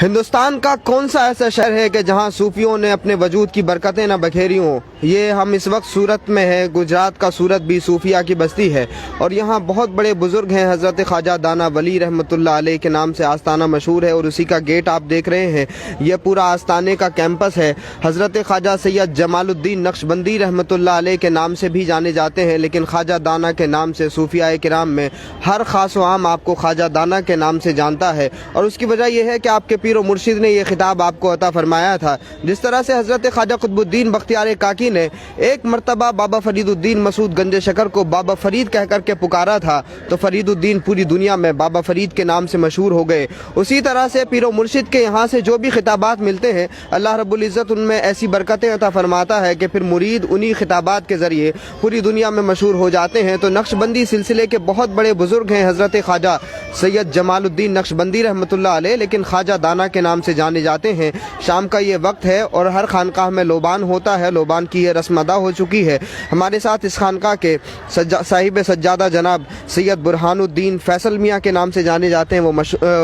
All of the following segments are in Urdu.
ہندوستان کا کون سا ایسا شہر ہے کہ جہاں صوفیوں نے اپنے وجود کی برکتیں نہ بکھیری ہوں؟ یہ ہم اس وقت سورت میں ہیں۔ گجرات کا سورت بھی صوفیہ کی بستی ہے اور یہاں بہت بڑے بزرگ ہیں۔ حضرت خواجہ دانا ولی رحمۃ اللہ علیہ کے نام سے آستانہ مشہور ہے اور اسی کا گیٹ آپ دیکھ رہے ہیں۔ یہ پورا آستانے کا کیمپس ہے۔ حضرت خواجہ سید جمال الدین نقشبندی رحمۃ اللہ علیہ کے نام سے بھی جانے جاتے ہیں، لیکن خواجہ دانا کے نام سے صوفیاء کرام میں ہر خاص و عام آپ کو خواجہ دانا کے نام سے جانتا ہے، اور اس کی وجہ یہ ہے کہ آپ کے پیر و مرشد نے یہ خطاب آپ کو عطا فرمایا تھا۔ جس طرح سے حضرت خواجہ قطب الدین بختیار کاکی نے ایک مرتبہ بابا فرید الدین مسعود گنج شکر کو بابا فرید کہہ کر کے پکارا تھا تو فرید الدین پوری دنیا میں بابا فرید کے نام سے مشہور ہو گئے۔ اسی طرح سے پیر و مرشد کے یہاں سے جو بھی خطابات ملتے ہیں، اللہ رب العزت ان میں ایسی برکتیں عطا فرماتا ہے کہ پھر مرید انہی خطابات کے ذریعے پوری دنیا میں مشہور ہو جاتے ہیں۔ تو نقشبندی سلسلے کے بہت بڑے بزرگ ہیں حضرت خواجہ سید جمال الدین نقشبندی رحمۃ اللہ علیہ، لیکن خواجہ دانا کے نام سے جانے جاتے ہیں۔ شام کا یہ وقت ہے اور ہر خانقاہ میں لوبان ہوتا ہے، لوبان کی یہ رسم ادا ہو چکی ہے۔ ہمارے ساتھ اس خانقاہ کے صاحب سجادہ جناب سید برہان الدین فیصل میاں کے نام سے جانے جاتے ہیں،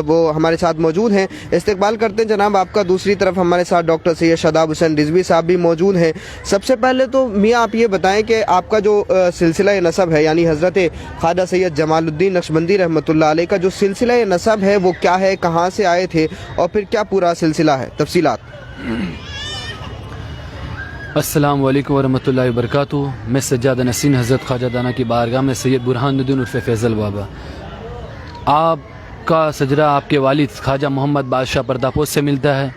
وہ ہمارے ساتھ موجود ہیں۔ استقبال کرتے ہیں جناب آپ کا۔ دوسری طرف ہمارے ساتھ ڈاکٹر سید شاداب حسین رضوی صاحب بھی موجود ہیں۔ سب سے پہلے تو میاں آپ یہ بتائیں کہ آپ کا جو سلسلہ نسب ہے، یعنی حضرت خواجہ سید جمال الدین نقشبندی رحمۃ اللہ علیہ کا جو سلسلہ نسب ہے وہ کیا ہے، کہاں سے آئے تھے اور پھر کیا پورا سلسلہ ہے، تفصیلات؟ السلام علیکم ورحمۃ اللہ وبرکاتہ۔ میں سجادہ نسین حضرت خواجہ دانا کی بارگاہ میں سید برہان الدین عرف فیضل بابا، آپ کا سجرہ آپ کے والد خواجہ محمد بادشاہ پرداپوش سے ملتا ہے۔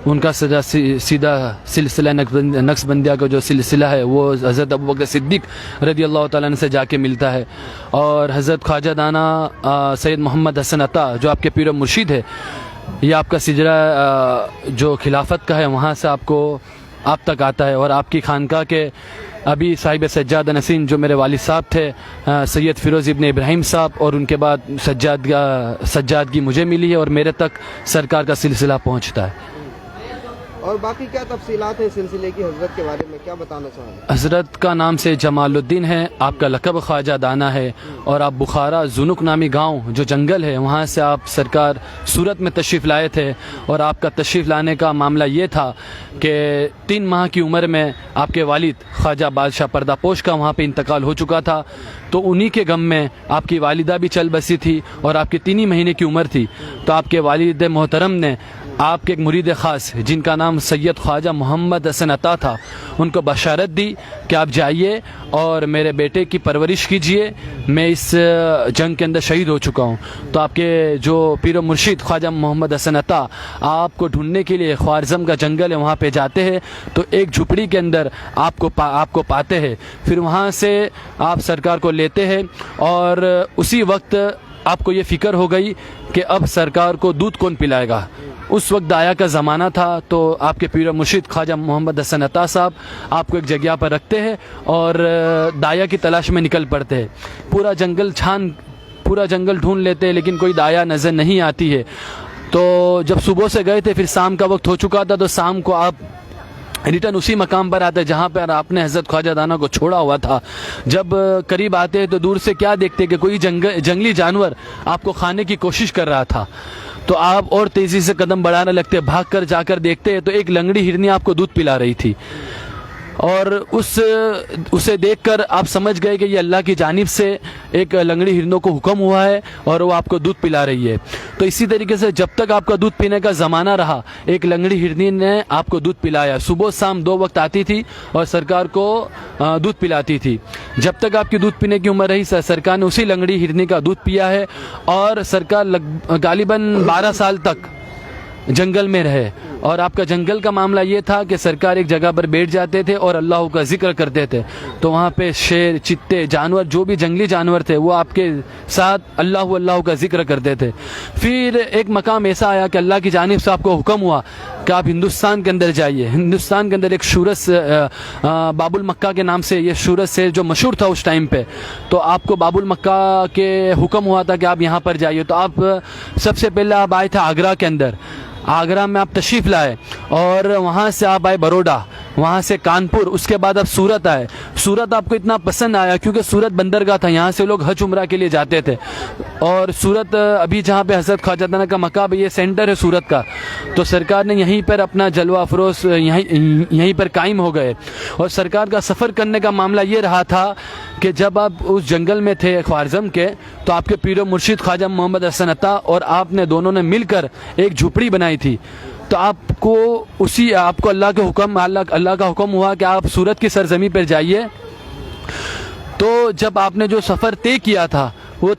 ان کا سجرہ سیدھا سلسلہ نقشبندیہ کا جو سلسلہ ہے وہ حضرت ابوبکر صدیق رضی اللہ تعالیٰ عنہ سے جا کے ملتا ہے، اور حضرت خواجہ دانا سید محمد حسن عطا جو آپ کے پیر و مرشد ہے، یہ آپ کا سجرہ جو خلافت کا ہے وہاں سے آپ تک آتا ہے۔ اور آپ کی خانقاہ کے ابھی صاحب سجادہ نسین جو میرے والد صاحب تھے سید فیروز ابن ابراہیم صاحب، اور ان کے بعد سجادگی مجھے ملی ہے اور میرے تک سرکار کا سلسلہ پہنچتا ہے۔ اور باقی کیا تفصیلات ہیں سلسلے کی، حضرت کے بارے میں کیا بتانا چاہیں؟ حضرت کا نام سے جمال الدین ہے، آپ کا لقب خواجہ دانا ہے، اور آپ بخارا زنک نامی گاؤں جو جنگل ہے وہاں سے آپ سرکار سورت میں تشریف لائے تھے، اور آپ کا تشریف لانے کا معاملہ یہ تھا کہ 3 ماہ کی عمر میں آپ کے والد خواجہ بادشاہ پرداپوش کا وہاں پہ انتقال ہو چکا تھا، تو انہی کے غم میں آپ کی والدہ بھی چل بسی تھی اور آپ کی 3 ہی مہینے کی عمر تھی، تو آپ کے والد محترم نے آپ کے ایک مرید خاص جن کا نام سید خواجہ محمد حسن عطا تھا ان کو بشارت دی کہ آپ جائیے اور میرے بیٹے کی پرورش کیجئے، میں اس جنگ کے اندر شہید ہو چکا ہوں۔ تو آپ کے جو پیر و مرشد خواجہ محمد حسن عطا آپ کو ڈھونڈنے کے لیے خوارزم کا جنگل ہے وہاں پہ جاتے ہیں، تو ایک جھپڑی کے اندر آپ کو پاتے ہیں، پھر وہاں سے آپ سرکار کو لیتے ہیں، اور اسی وقت آپ کو یہ فکر ہو گئی کہ اب سرکار کو دودھ کون پلائے گا۔ اس وقت دایا کا زمانہ تھا، تو آپ کے پیر و مرشد خواجہ محمد حسن عطا صاحب آپ کو ایک جگہ پر رکھتے ہیں اور دایا کی تلاش میں نکل پڑتے ہیں۔ پورا جنگل ڈھونڈ لیتے ہیں لیکن کوئی دایا نظر نہیں آتی ہے۔ تو جب صبح سے گئے تھے، پھر شام کا وقت ہو چکا تھا، تو شام کو آپ ریٹرن اسی مقام پر آتے جہاں پر آپ نے حضرت خواجہ دانا کو چھوڑا ہوا تھا۔ جب قریب آتے ہیں تو دور سے کیا دیکھتے کہ کوئی جنگلی جانور آپ کو کھانے کی کوشش کر رہا تھا، تو آپ اور تیزی سے قدم بڑھانے لگتے، بھاگ کر جا کر دیکھتے تو ایک لنگڑی ہرنی آپ کو دودھ پلا رہی تھی، اور اسے دیکھ کر آپ سمجھ گئے کہ یہ اللہ کی جانب سے ایک لنگڑی ہرنوں کو حکم ہوا ہے اور وہ آپ کو دودھ پلا رہی ہے۔ تو اسی طریقے سے جب تک آپ کا دودھ پینے کا زمانہ رہا، ایک لنگڑی ہرنی نے آپ کو دودھ پلایا، صبح شام 2 وقت آتی تھی اور سرکار کو دودھ پلاتی تھی۔ جب تک آپ کی دودھ پینے کی عمر رہی، سرکار نے اسی لنگڑی ہرنی کا دودھ پیا ہے، اور سرکار غالباً 12 سال تک جنگل میں رہے۔ اور آپ کا جنگل کا معاملہ یہ تھا کہ سرکار ایک جگہ پر بیٹھ جاتے تھے اور اللہ کا ذکر کرتے تھے، تو وہاں پہ شیر، چیتے، جانور، جو بھی جنگلی جانور تھے وہ آپ کے ساتھ اللہ کا ذکر کرتے تھے۔ پھر ایک مقام ایسا آیا کہ اللہ کی جانب سے آپ کو حکم ہوا کہ آپ ہندوستان کے اندر جائیے۔ ہندوستان کے اندر ایک شورش باب المکہ کے نام سے یہ شورش سے جو مشہور تھا اس ٹائم پہ، تو آپ کو باب المکہ کے حکم ہوا تھا کہ آپ یہاں پر جائیے۔ تو آپ سب سے پہلے آپ آئے تھے آگرہ کے اندر، آگرہ میں آپ تشریف لائے، اور وہاں سے آپ آئے بروڈا۔ وہاں سے کانپور، اس کے بعد اب سورت آئے. سورت آپ کو اتنا پسند آیا کیونکہ سورت بندرگاہ تھا، یہاں سے لوگ حج عمرہ کے لیے جاتے تھے. اور سورت ابھی جہاں پہ حضرت خواجہ دانا کا مقام، یہ سینٹر ہے سورت کا، تو سرکار نے یہیں پر اپنا جلوہ افروز یہیں پر قائم ہو گئے. اور سرکار کا سفر کرنے کا معاملہ یہ رہا تھا کہ جب آپ اس جنگل میں تھے خوارزم کے، تو آپ کے پیر و مرشد خواجہ محمد حسن عطا اور آپ نے دونوں نے مل کر ایک جھوپڑی بنائی تھی. تو آپ کو اللہ کا حکم ہوا کہ آپ سورت کی سرزمین پر جائیے. تو جب آپ نے جو سفر طے کیا تھا، وہ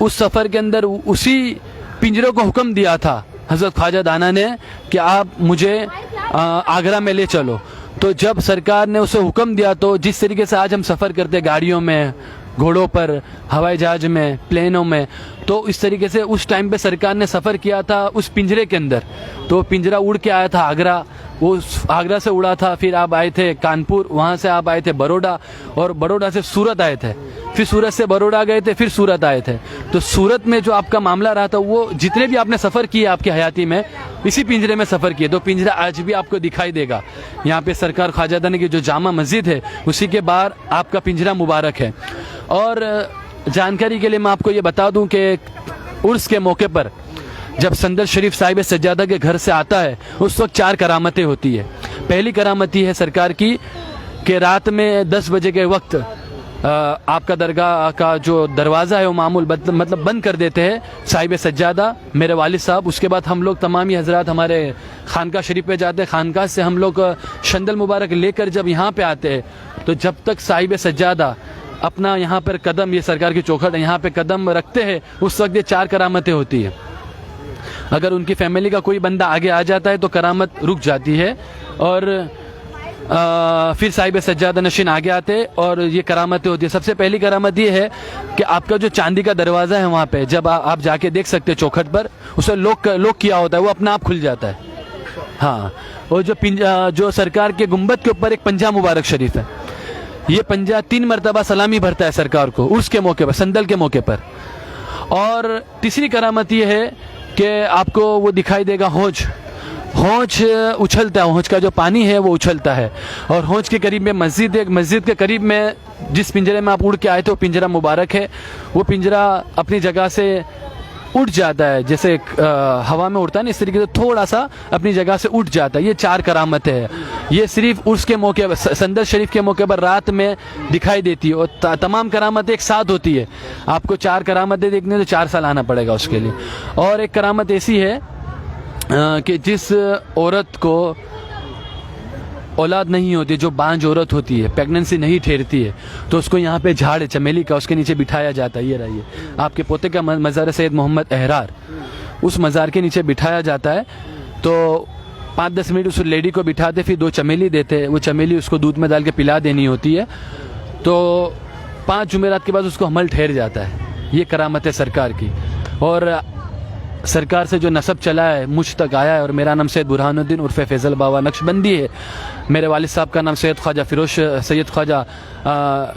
اس سفر کے اندر اسی پنجرے کو حکم دیا تھا حضرت خواجہ دانا نے کہ آپ مجھے آگرہ میں لے چلو. تو جب سرکار نے اسے حکم دیا، تو جس طریقے سے آج ہم سفر کرتے گاڑیوں میں، گھوڑوں پر، ہوائی جہاز میں، پلینوں میں، تو اس طریقے سے اس ٹائم پہ سرکار نے سفر کیا تھا اس پنجرے کے اندر. تو پنجرہ اڑ کے آیا تھا آگرہ، وہ آگرہ سے اڑا تھا، پھر آپ آئے تھے کانپور، وہاں سے آپ آئے تھے بروڈا، اور بروڈا سے سورت آئے تھے، پھر سورت سے بروڈا گئے تھے، پھر سورت آئے تھے. تو سورت میں جو آپ کا معاملہ رہا تھا، وہ جتنے بھی آپ نے سفر کیے آپ کی حیاتی میں، اسی پنجرے میں سفر کیے. تو پنجرہ آج بھی آپ کو دکھائی دے گا. یہاں پہ سرکار خواجہ دانا کی جو جامع مسجد ہے، اسی کے باہر آپ کا پنجرہ مبارک ہے. اور جانکاری کے لیے میں آپ کو یہ بتا دوں کہ عرس کے موقع پر جب صندل شریف صاحب سجادہ کے گھر سے آتا ہے، اس وقت 4 کرامتیں ہوتی ہے. پہلی کرامت یہ ہے سرکار کی کہ رات میں 10 بجے کے وقت آپ کا درگاہ کا جو دروازہ ہے وہ معمول مطلب بند کر دیتے ہیں صاحب سجادہ، میرے والد صاحب. اس کے بعد ہم لوگ تمام ہی حضرات ہمارے خانقاہ شریف پہ جاتے ہیں. خانقاہ سے ہم لوگ شندل مبارک لے کر جب یہاں پہ آتے ہیں، تو جب تک صاحب سجادہ اپنا یہاں پر قدم، یہ سرکار کی چوکھٹ ہے، یہاں پہ قدم رکھتے ہیں، اس وقت یہ 4 کرامتیں ہوتی ہیں. اگر ان کی فیملی کا کوئی بندہ آگے آ جاتا ہے تو کرامت رک جاتی ہے، اور پھر صاحب سجادہ نشین آگے آتے اور یہ کرامتیں ہوتی ہے. سب سے پہلی کرامت یہ ہے کہ آپ کا جو چاندی کا دروازہ ہے وہاں پہ جب آپ جا کے دیکھ سکتے چوکھٹ پر، اسے لوک کیا ہوتا ہے، وہ اپنا آپ کھل جاتا ہے. ہاں، اور جو سرکار کے گنبد کے اوپر ایک پنجہ مبارک شریف ہے، یہ پنجہ 3 مرتبہ سلامی بھرتا ہے سرکار کو عرس کے موقع پر، صندل کے موقع پر. اور تیسری کرامت یہ ہے کہ آپ کو وہ دکھائی دے گا ہونچ اچھلتا ہے، ہونچ کا جو پانی ہے وہ اچھلتا ہے. اور ہونچ کے قریب میں مسجد ہے، مسجد کے قریب میں جس پنجرے میں آپ اڑ کے آئے تھے وہ پنجرہ مبارک ہے. وہ پنجرہ اپنی جگہ سے اٹھ جاتا ہے، جیسے ہوا میں اڑتا ہے نا، اس طریقے سے تھوڑا سا اپنی جگہ سے اٹھ جاتا ہے. یہ 4 کرامت ہے. یہ صرف عرس کے موقع پر، صندل شریف کے موقع پر رات میں دکھائی دیتی ہے، اور تمام کرامتیں ایک ساتھ ہوتی ہے. آپ کو 4 کرامتیں دیکھنے تو 4 سال آنا پڑے گا اس کے لیے. اور ایک کرامت ایسی ہے کہ جس عورت کو اولاد نہیں ہوتی، جو بانج عورت ہوتی ہے، پیگننسی نہیں ٹھہرتی ہے، تو اس کو یہاں پہ جھاڑ ہے چمیلی کا، اس کے نیچے بٹھایا جاتا ہے. یہ رہیے آپ کے پوتے کا مزار سید محمد احرار، اس مزار کے نیچے بٹھایا جاتا ہے. تو 5-10 منٹ اس لیڈی کو بٹھاتے، پھر 2 چمیلی دیتے، وہ چمیلی اس کو دودھ میں ڈال کے پلا دینی ہوتی ہے. تو 5 جمعرات کے بعد اس کو حمل ٹھہر جاتا ہے. یہ کرامت ہے سرکار کی. اور سرکار سے جو نسب چلا ہے مجھ تک آیا ہے. اور میرا نام سید برہان الدین عرف فیضل بابا نقشبندی ہے. میرے والد صاحب کا نام سید خواجہ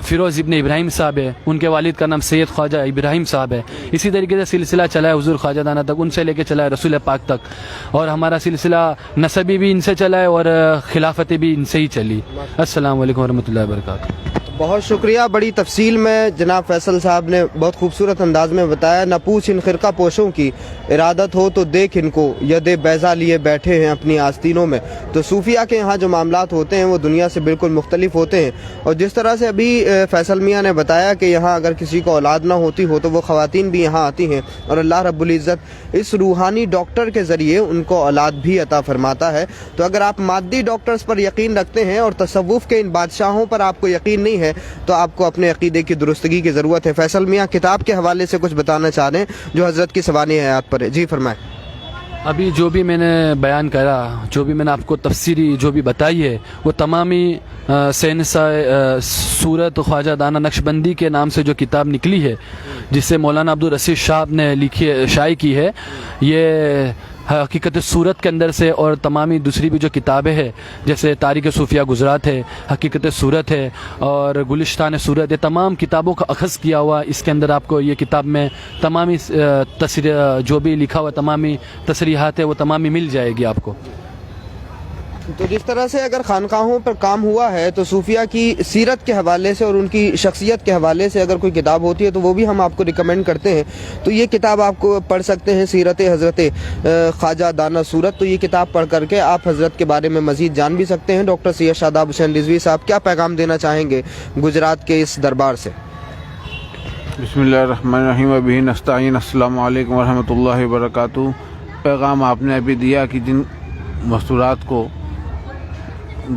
فیروز ابن ابراہیم صاحب ہے. ان کے والد کا نام سید خواجہ ابراہیم صاحب ہے. اسی طریقے سے سلسلہ چلا ہے حضور خواجہ دانا تک، ان سے لے کے چلا ہے رسول پاک تک. اور ہمارا سلسلہ نسبی بھی ان سے چلا ہے اور خلافت بھی ان سے ہی چلی. السلام علیکم ورحمۃ اللہ وبرکاتہ. بہت شکریہ. بڑی تفصیل میں جناب فیصل صاحب نے بہت خوبصورت انداز میں بتایا. نہ پوچھ ان خرقہ پوشوں کی، ارادت ہو تو دیکھ ان کو، ید بیضا لیے بیٹھے ہیں اپنی آستینوں میں. تو صوفیہ کے یہاں جو معاملات ہوتے ہیں وہ دنیا سے بالکل مختلف ہوتے ہیں. اور جس طرح سے ابھی فیصل میاں نے بتایا کہ یہاں اگر کسی کو اولاد نہ ہوتی ہو تو وہ خواتین بھی یہاں آتی ہیں، اور اللہ رب العزت اس روحانی ڈاکٹر کے ذریعے ان کو اولاد بھی عطا فرماتا ہے. تو اگر آپ مادی ڈاکٹرز پر یقین رکھتے ہیں اور تصوف کے ان بادشاہوں پر آپ کو یقین نہیں ہے تو آپ کو اپنے عقیدے کی درستگی کی ضرورت ہے. فیصل میاں کتاب کے حوالے سے کچھ بتانا چاہ رہے ہیں جو حضرت کی سوانح حیات پر ہے. جی فرمائیں. ابھی جو بھی میں نے بیان کرا، جو بھی میں نے آپ کو تفسیری جو بھی بتائی ہے، وہ تمامی سورت خواجہ دانا نقشبندی کے نام سے جو کتاب نکلی ہے، جس سے مولانا عبدالرشید صاحب نے شائع کی ہے، یہ حقیقت صورت کے اندر سے، اور تمامی دوسری بھی جو کتابیں ہیں جیسے تاریخ صوفیہ گجرات ہے، حقیقت صورت ہے، اور گلشتان صورت، یہ تمام کتابوں کا اخذ کیا ہوا. اس کے اندر آپ کو یہ کتاب میں تمامی جو بھی لکھا ہوا تمامی تصریحات ہے وہ تمامی مل جائے گی آپ کو. تو جس طرح سے اگر خانقاہوں پر کام ہوا ہے تو صوفیہ کی سیرت کے حوالے سے اور ان کی شخصیت کے حوالے سے اگر کوئی کتاب ہوتی ہے تو وہ بھی ہم آپ کو ریکمینڈ کرتے ہیں. تو یہ کتاب آپ کو پڑھ سکتے ہیں, سیرت حضرت خواجہ دانا صورت. تو یہ کتاب پڑھ کر کے آپ حضرت کے بارے میں مزید جان بھی سکتے ہیں. ڈاکٹر سید شاداب حسین رضوی صاحب کیا پیغام دینا چاہیں گے گجرات کے اس دربار سے؟ بسم اللہ الرحمن الرحیم وبہ نستعین. السلام علیکم ورحمۃ اللہ وبرکاتہ. پیغام آپ نے ابھی دیا کہ جن مستورات کو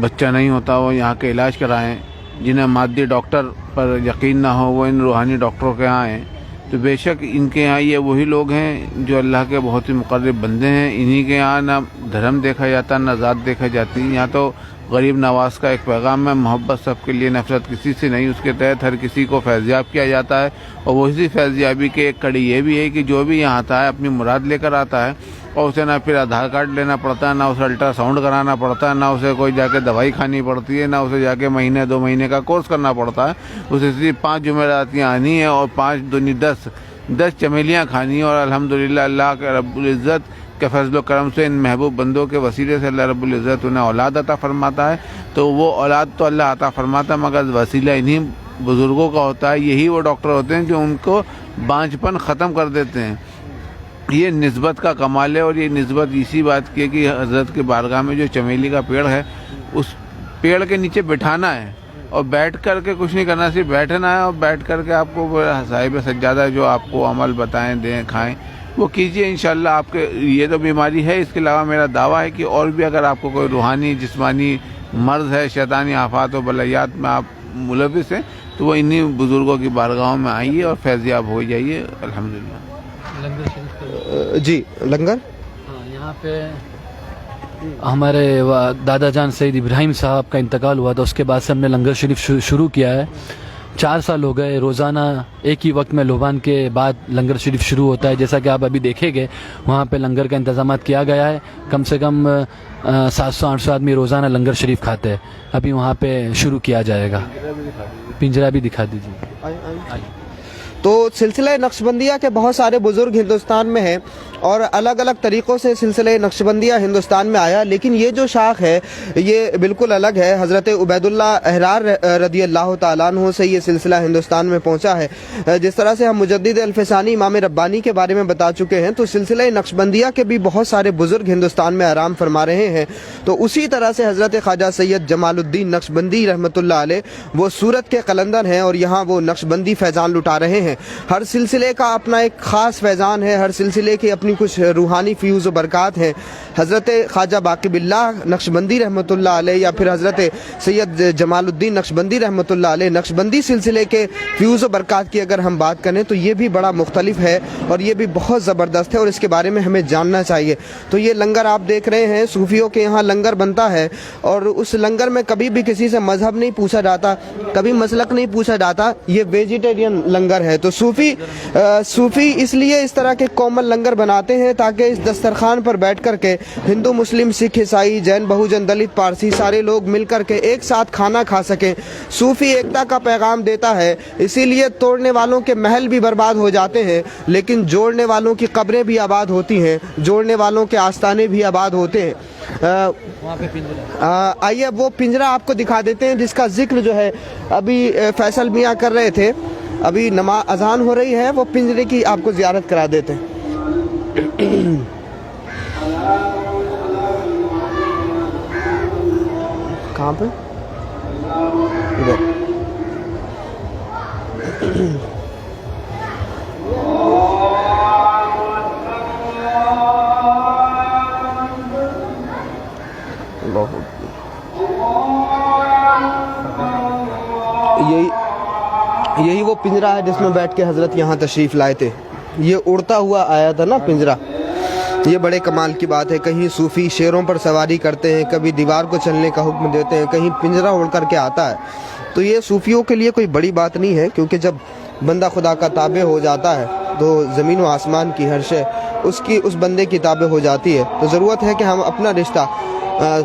بچہ نہیں ہوتا وہ یہاں کے علاج کرائیں, جنہیں مادی ڈاکٹر پر یقین نہ ہو وہ ان روحانی ڈاکٹروں کے یہاں آئیں. تو بے شک ان کے یہاں یہ وہی لوگ ہیں جو اللہ کے بہت ہی مقرب بندے ہیں. انہی کے یہاں نہ دھرم دیکھا جاتا نہ ذات دیکھا جاتی. یہاں تو غریب نواز کا ایک پیغام ہے, محبت سب کے لیے, نفرت کسی سے نہیں. اس کے تحت ہر کسی کو فیضیاب کیا جاتا ہے. اور وہی فیضیابی کی ایک کڑی یہ بھی ہے کہ جو بھی یہاں آتا ہے اپنی مراد لے کر آتا ہے, اور اسے نہ پھر آدھار کارڈ لینا پڑتا ہے, نہ اسے الٹرا ساؤنڈ کرانا پڑتا ہے, نہ اسے کوئی جا کے دوائی کھانی پڑتی ہے, نہ اسے جا کے مہینے 2 مہینے کا کورس کرنا پڑتا ہے. اسے صرف 5 جمعراتیاں آنی ہیں اور 5 دونی 10 چمیلیاں کھانی ہیں. اور الحمدللہ اللہ کے رب العزت کے فضل و کرم سے ان محبوب بندوں کے وسیلے سے اللہ رب العزت انہیں اولاد عطا فرماتا ہے. تو وہ اولاد تو اللہ عطا فرماتا ہے مگر وسیلہ انہی بزرگوں کا ہوتا ہے. یہی وہ ڈاکٹر ہوتے ہیں جو ان کو بانجھپن ختم کر دیتے ہیں. یہ نسبت کا کمال ہے. اور یہ نسبت اسی بات کی ہے کہ حضرت کے بارگاہ میں جو چمیلی کا پیڑ ہے اس پیڑ کے نیچے بٹھانا ہے اور بیٹھ کر کے کچھ نہیں کرنا, صرف بیٹھنا ہے. اور بیٹھ کر کے آپ کو صاحب سجادہ جو آپ کو عمل بتائیں دیں کھائیں وہ کیجئے. انشاءاللہ آپ کے یہ تو بیماری ہے. اس کے علاوہ میرا دعویٰ ہے کہ اور بھی اگر آپ کو کوئی روحانی جسمانی مرض ہے, شیطانی آفات و بلیات میں آپ ملوث ہیں, تو وہ انہی بزرگوں کی بارگاہوں میں آئیے اور فیضیاب ہو جائیے. الحمدللہ. لنگر شریف جی لنگر. یہاں پہ ہمارے دادا جان سید ابراہیم صاحب کا انتقال ہوا تھا, اس کے بعد سے ہم نے لنگر شریف شروع کیا ہے. 4 سال ہو گئے. روزانہ ایک ہی وقت میں لوبان کے بعد لنگر شریف شروع ہوتا ہے. جیسا کہ آپ ابھی دیکھیں گے وہاں پہ لنگر کا انتظامات کیا گیا ہے. کم سے کم 700-800 آدمی روزانہ لنگر شریف کھاتے ہیں. ابھی وہاں پہ شروع کیا جائے گا. پنجرا بھی دکھا دیجیے. تو سلسلہ نقشبندیہ کے بہت سارے بزرگ ہندوستان میں ہیں اور الگ الگ طریقوں سے سلسلہ نقشبندیہ ہندوستان میں آیا, لیکن یہ جو شاخ ہے یہ بالکل الگ ہے. حضرت عبید اللہ احرار رضی اللہ تعالیٰ عنہ سے یہ سلسلہ ہندوستان میں پہنچا ہے. جس طرح سے ہم مجدد الفسانی امام ربانی کے بارے میں بتا چکے ہیں, تو سلسلہ نقشبندیہ کے بھی بہت سارے بزرگ ہندوستان میں آرام فرما رہے ہیں. تو اسی طرح سے حضرت خواجہ سید جمال الدین نقشبندی رحمۃ اللہ علیہ وہ سورت کے قلندر ہیں اور یہاں وہ نقشبندی فیضان لٹا رہے ہیں. ہر سلسلے کا اپنا ایک خاص فیضان ہے, ہر سلسلے کی اپنی کچھ روحانی فیوز و برکات ہیں. حضرت خواجہ باقی باللہ نقشبندی رحمۃ اللہ علیہ یا پھر حضرت سید جمال الدین نقشبندی رحمۃ اللہ علیہ, نقشبندی سلسلے کے فیوز و برکات کی اگر ہم بات کریں تو یہ بھی بڑا مختلف ہے اور یہ بھی بہت زبردست ہے اور اس کے بارے میں ہمیں جاننا چاہیے. تو یہ لنگر آپ دیکھ رہے ہیں, صوفیوں کے یہاں لنگر بنتا ہے اور اس لنگر میں کبھی بھی کسی سے مذہب نہیں پوچھا جاتا, کبھی مسلک نہیں پوچھا جاتا. یہ ویجیٹیرین لنگر ہے. تو صوفی اس لیے اس طرح کے کومل لنگر بناتے ہیں تاکہ اس دسترخوان پر بیٹھ کر کے ہندو مسلم سکھ عیسائی جین بہوجن دلت پارسی سارے لوگ مل کر کے ایک ساتھ کھانا کھا سکیں. صوفی ایکتا کا پیغام دیتا ہے, اسی لیے توڑنے والوں کے محل بھی برباد ہو جاتے ہیں لیکن جوڑنے والوں کی قبریں بھی آباد ہوتی ہیں, جوڑنے والوں کے آستانے بھی آباد ہوتے ہیں. آئیے وہ پنجرا آپ کو دکھا دیتے ہیں جس کا ذکر جو ہے ابھی فیصل میاں کر رہے تھے. ابھی نماز اذان ہو رہی ہے, وہ پنجرے کی آپ کو زیارت کرا دیتے ہیں. کہاں پہ؟ ادھر. یہی وہ پنجرا ہے جس میں بیٹھ کے حضرت یہاں تشریف لائے تھے. یہ اڑتا ہوا آیا تھا نا پنجرا, یہ بڑے کمال کی بات ہے. کہیں صوفی شیروں پر سواری کرتے ہیں, کبھی دیوار کو چلنے کا حکم دیتے ہیں, کہیں پنجرا اڑ کر کے آتا ہے. تو یہ صوفیوں کے لیے کوئی بڑی بات نہیں ہے, کیونکہ جب بندہ خدا کا تابع ہو جاتا ہے تو زمین و آسمان کی ہر شے اس بندے کی تابع ہو جاتی ہے. تو ضرورت ہے کہ ہم اپنا رشتہ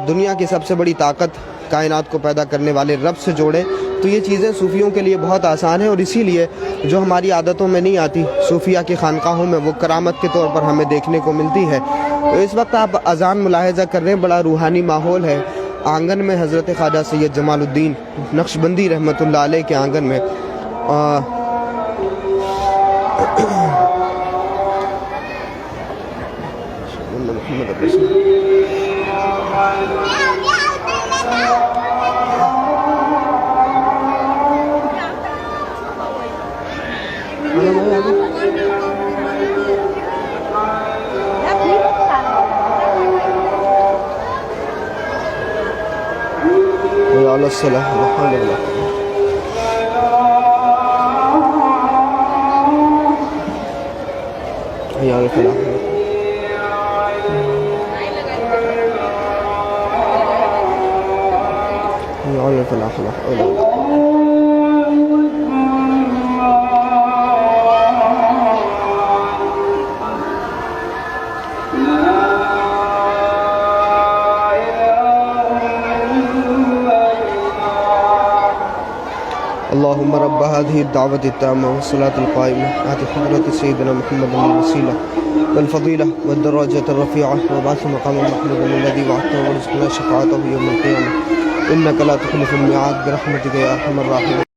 دنیا کی سب سے بڑی طاقت کائنات کو پیدا کرنے والے رب سے جوڑیں. تو یہ چیزیں صوفیوں کے لیے بہت آسان ہیں اور اسی لیے جو ہماری عادتوں میں نہیں آتی صوفیہ کی خانقاہوں میں وہ کرامت کے طور پر ہمیں دیکھنے کو ملتی ہے. تو اس وقت آپ اذان ملاحظہ کر رہے ہیں, بڑا روحانی ماحول ہے. آنگن میں حضرت خواجہ سید جمال الدین نقشبندی رحمۃ اللہ علیہ کے آنگن میں على الصلاة الحمد لله حي على الفلاح حي على الفلاح لا حول ولا قوة. اللهم رب هذه الدعوة التامة والصلاة القائمة آت حضرة سيدنا محمد الوسيلة والفضيلة والدرجة الرفيعة وبعث مقام محمود الذي وعدته ورزقنا شفاعته يوم القيامة إنك لا تخلف الميعاد برحمتك يا أرحم الراحمين.